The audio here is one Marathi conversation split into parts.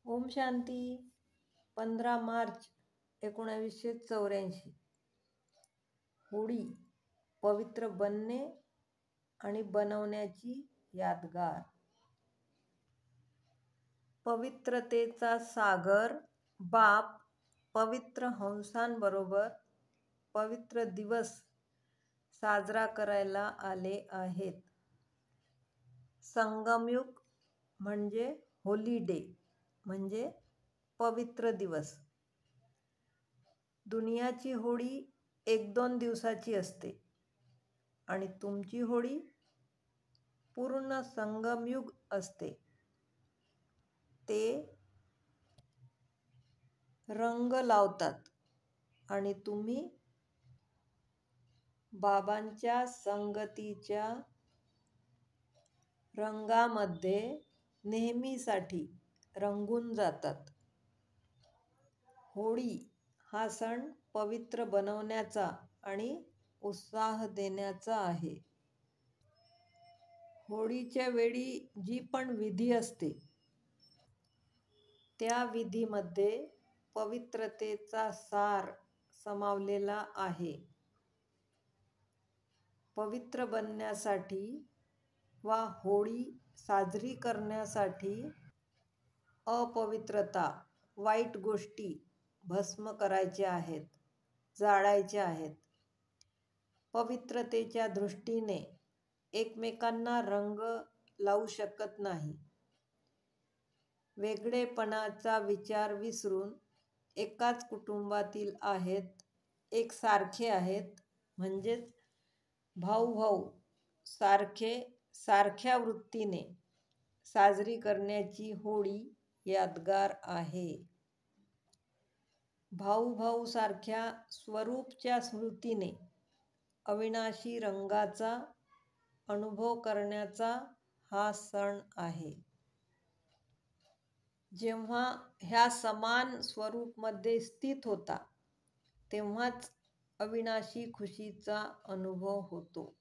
ओम शांती. 15 मार्च 1984. होळी, पवित्र बनणे आणि बनवण्याची यादगार. पवित्रतेचा सागर बाप पवित्र हंसांबरोबर पवित्र दिवस साजरा करायला आले आहेत. संगमयुग म्हणजे होली डे, म्हणजे पवित्र दिवस. दुनियाची होळी 1-2 दिवसाची असते आणि तुमची होळी पूर्ण संगमयुग असते. ते रंग लावतात आणि तुम्ही बाबांच्या संगतीच्या रंगामध्ये नेहमीसाठी रंगून जातात. होळी हा सण पवित्र बनवण्याचा आणि उत्साह देण्याचा आहे. होळीच्या वेळी जी पण विधी असते, त्या विधीमध्ये पवित्रतेचा सार समावलेला आहे. पवित्र बनण्यासाठी वा होळी साजरी करण्यासाठी अपवित्रता, वाईट गोष्टी भस्म करायच्या आहेत, जाळायच्या आहेत. पवित्रतेच्या दृष्टीने एकमेकांना रंग लावू शकत नाही. वेगळेपणाचा विचार विसरून एकाच कुटुंबातील आहेत, एकसारखे आहेत, म्हणजेच भाऊ सारख्या वृत्तीने साजरी करण्याची होळी यादगार आहे. भाऊ सारख्या स्वरूपच्या स्मृतीने अविनाशी रंगाचा अनुभव करण्याचा हा सण आहे. जेव्हा ह्या समान स्वरूपमध्ये स्थित होता, तेव्हाच अविनाशी खुशीचा अनुभव होतो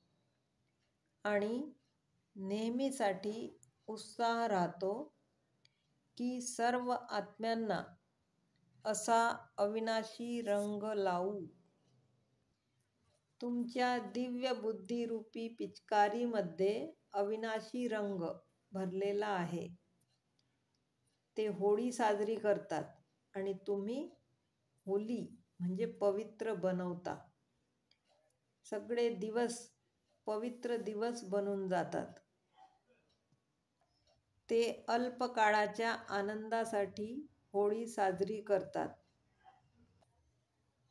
आणि नेहमीसाठी उत्साह राहतो की सर्व आत्म्यांना असा अविनाशी रंग लावू. तुमच्या दिव्य बुद्धिरूपी पिचकारीमध्ये अविनाशी रंग भरलेला आहे. ते होळी साजरी करतात आणि तुम्ही होली म्हणजे पवित्र बनवता. सगळे दिवस पवित्र दिवस बनून जातात. ते अल्पकाळाच्या आनंदासाठी होळी साजरी करतात,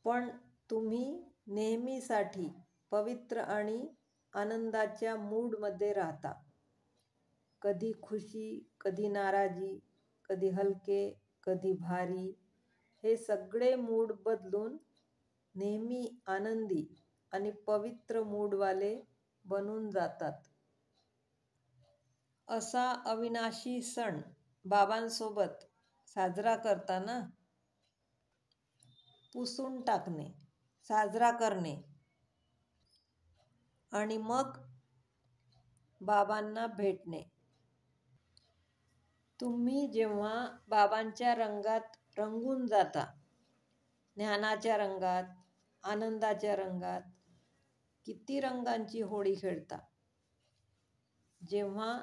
पण तुम्ही नेहमीसाठी पवित्र आणि आनंदाच्या मूडमध्ये राहता. कधी खुशी, कधी नाराजी, कधी हलके, कधी भारी, हे सगळे मूड बदलून नेहमी आनंदी आणि पवित्र मूडवाले बनून जातात. असा अविनाशी सण बाबांसोबत साजरा करताना पुसून टाकणे, साजरा करणे आणि मग बाबांना भेटणे. तुम्ही जेव्हा बाबांच्या रंगात रंगून जाता, ज्ञानाच्या रंगात, आनंदाच्या रंगात, किती रंगांची होळी खेळता. जेव्हा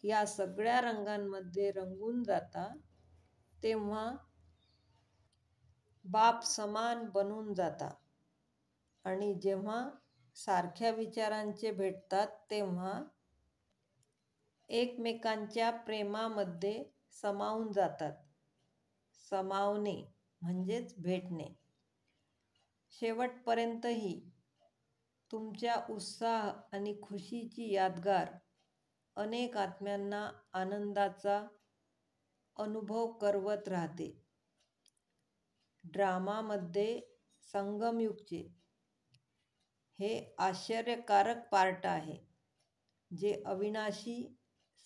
या सगळ्या रंगांमध्ये रंगून जाता, तेव्हा बाप समान बनून जाता आणि जेव्हा सारख्या विचारांचे भेटतात, तेव्हा एकमेकांच्या प्रेमामध्ये समावून जातात. समावणे म्हणजेच भेटणे. शेवटपर्यंतही तुमच्या उत्साह आणि खुशीची यादगार अनेक आत्म्यांना आनंदाचा अनुभव करवत राहते. ड्रामामध्ये संगमयुगचे हे आश्चर्यकारक पार्ट आहे, जे अविनाशी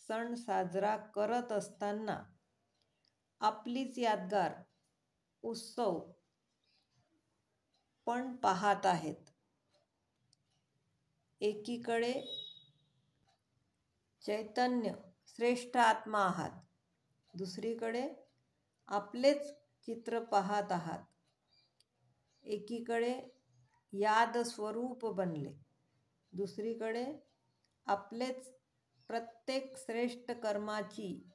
सण साजरा करत असताना आपलीच यादगार उत्सव पण पाहत आहेत. एकीकडे चैतन्य श्रेष्ठ आत्मा आहात, दुसरीकडे आपलेच चित्र पाहत आहात. एकीकडे याद स्वरूप बनले, दुसरीकडे आपलेच प्रत्येक श्रेष्ठ कर्माची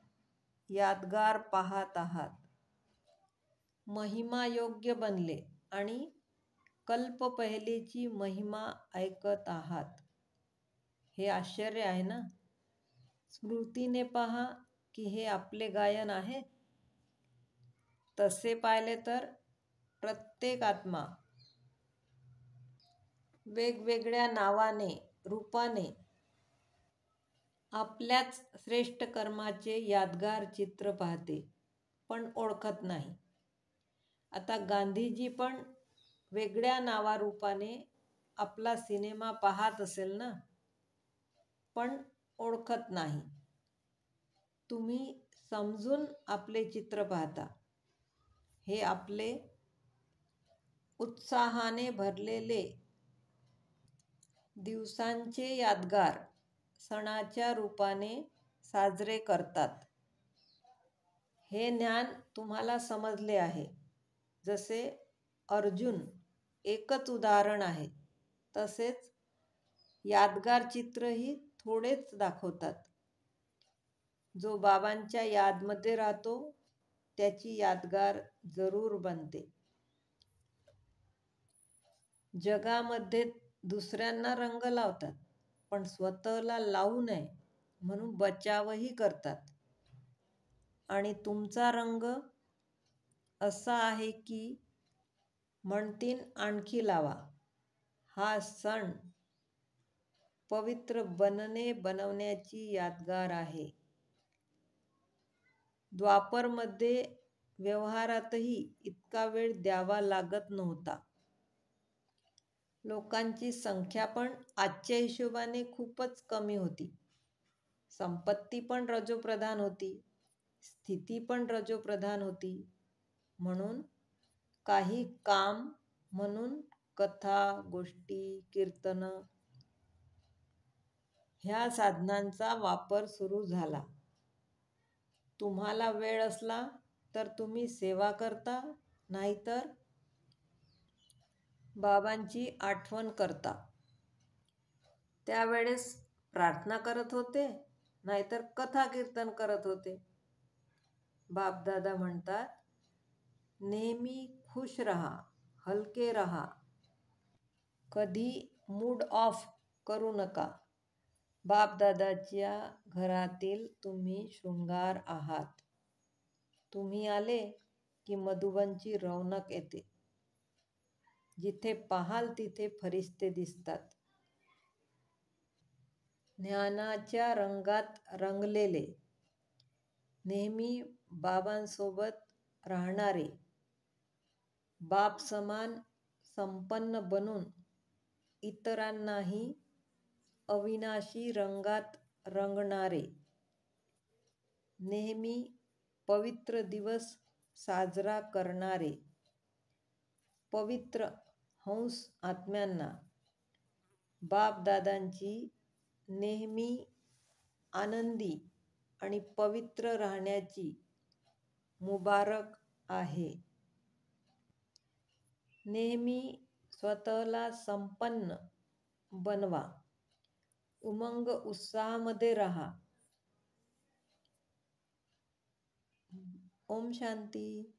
यादगार पाहत आहात. महिमा योग्य बनले आणि कल्प पहिलेची महिमा ऐकत आहात. हे आश्चर्य आहे ना? स्मृतीने पहा की हे आपले गायन आहे. तसे पाहिले तर प्रत्येक आत्मा वेगवेगळ्या नावाने, रूपाने आपल्याच श्रेष्ठ कर्माचे यादगार चित्र पाहते, पण ओळखत नाही. आता गांधीजी पण वेगळ्या नावारूपाने आपला सिनेमा पाहत असेल ना, पण ओळखत नाही. तुम्ही समजून आपले चित्र पाहता. हे आपले उत्साहाने भरलेले दिवसांचे यादगार सणाच्या रूपाने साजरे करतात. हे ज्ञान तुम्हाला समजले आहे. जसे अर्जुन एकच उदाहरण आहे, तसेच यादगार चित्रही थोडेच दाखवतात. जो बाबांच्या यादमध्ये राहतो त्याची यादगार जरूर बनते. जगामध्ये दुसऱ्यांना रंग लावतात, पण स्वतःला लावू नये म्हणून बचावही करतात. आणि तुमचा रंग असा आहे की म्हणतीन आणखी लावा. हा सण पवित्र बनवण्याची यादगार आहे. द्वापरमध्ये व्यवहारातही इतका वेळ द्यावा लागत नव्हता. लोकांची संख्या पण आजच्या हिशोबाने खूपच कमी होती. संपत्ती पण रजोप्रधान होती, स्थिती पण रजोप्रधान होती. म्हणून काही काम म्हणून कथा, गोष्टी, कीर्तन ह्या साधनांचा वापर सुरू झाला. तुम्हाला वेळ असला तर तुम्ही सेवा करता, नाहीतर बाबांची आठवण करता. त्यावेळेस प्रार्थना करत होते, नाहीतर कथा कीर्तन करत होते. बापदादा म्हणतात, नेहमी खुश रहा, हलके रहा, कधी मूड ऑफ करू नका. बापदादाच्या घरातील तुम्ही शृंगार आहात. तुम्ही आले की मधुबनची रौनक येते. जिथे पाहाल तिथे फरिश्ते दिसतात. ज्ञानाच्या रंगात रंगलेले, नेहमी बाबांसोबत राहणारे, बाप समान संपन्न बनून इतरांनाही अविनाशी रंगात रंगणारे, नेहमी पवित्र दिवस साजरा करणारे, पवित्र हंस आत्म्यांना बापदादांची नेहमी आनंदी आणि पवित्र राहण्याची मुबारक आहे. नेहमी स्वतःला संपन्न बनवा, उमंग उत्साहामध्ये राहा. ओम शांती.